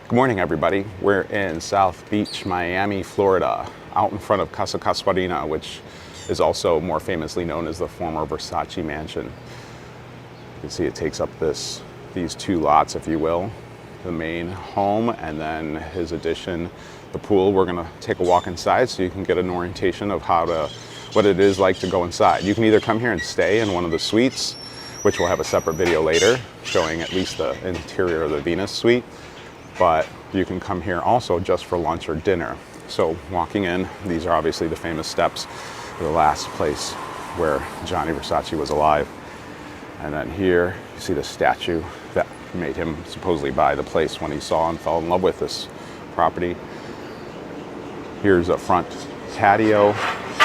Good morning, everybody. We're in South Beach, Miami, Florida, out in front of Casa Casuarina, which is also more famously known as the former Versace mansion. You can see it takes up these two lots, if you will, the main home and then his addition, the pool. We're gonna take a walk inside so you can get an orientation of what it is like to go inside. You can either come here and stay in one of the suites, which we'll have a separate video later showing at least the interior of the Venus suite, but you can come here also just for lunch or dinner. So walking in, these are obviously the famous steps to the last place where Gianni Versace was alive. And then here you see the statue that made him supposedly buy the place when he saw and fell in love with this property. Here's a front patio.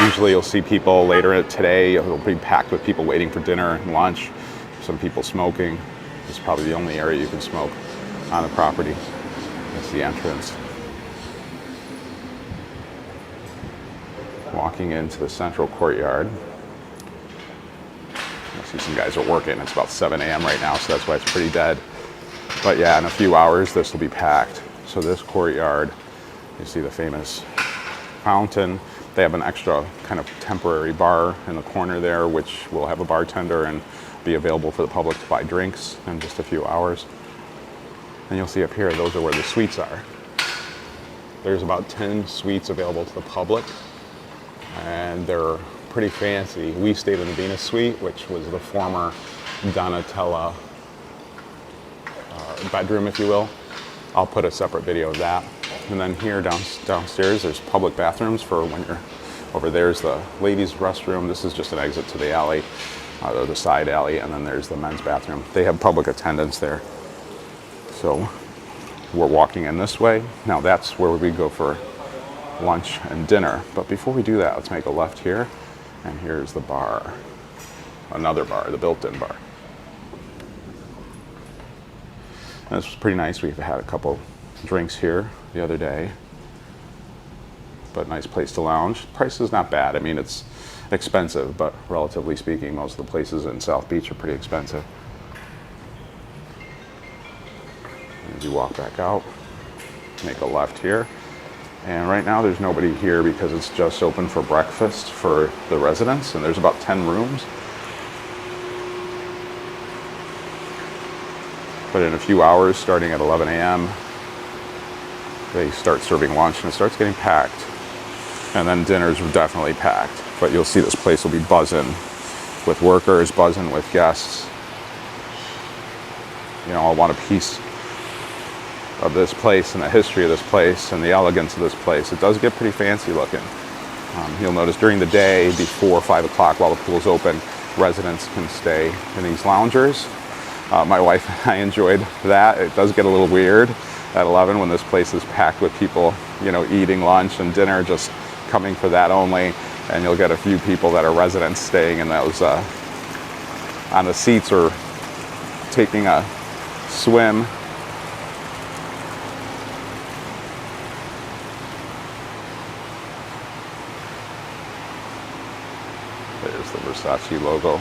Usually you'll see people later today, it'll be packed with people waiting for dinner and lunch, some people smoking. This is probably the only area you can smoke on the property. That's the entrance. Walking into the central courtyard. I see some guys are working. It's about 7 a.m. right now, so that's why it's pretty dead. But yeah, in a few hours, this will be packed. So this courtyard, you see the famous fountain. They have an extra kind of temporary bar in the corner there, which will have a bartender and be available for the public to buy drinks in just a few hours. And you'll see up here, those are where the suites are. There's about 10 suites available to the public, and they're pretty fancy. We stayed in the Venus suite, which was the former Donatella bedroom, if you will. I'll put a separate video of that. And then here downstairs, there's public bathrooms for when you're over. There's the ladies' restroom. This is just an exit to the alley, or the side alley, and then there's the men's bathroom. They have public attendants there. So we're walking in this way. Now that's where we go for lunch and dinner. But before we do that, let's make a left here. And here's the bar, another bar, the built-in bar. And this was pretty nice. We've had a couple drinks here the other day, but nice place to lounge. Price is not bad. I mean, it's expensive, but relatively speaking, most of the places in South Beach are pretty expensive. As you walk back out, make a left here. And right now there's nobody here because it's just open for breakfast for the residents, and there's about 10 rooms. But in a few hours, starting at 11 a.m., they start serving lunch and it starts getting packed. And then dinner's definitely packed. But you'll see this place will be buzzing with workers, buzzing with guests. You know, all want a piece of this place and the history of this place and the elegance of this place. It does get pretty fancy looking. You'll notice during the day before 5 o'clock while the pool's open, residents can stay in these loungers. My wife and I enjoyed that. It does get a little weird at 11 when this place is packed with people, you know, eating lunch and dinner, just coming for that only. And you'll get a few people that are residents staying in those on the seats or taking a swim. There's the Versace logo.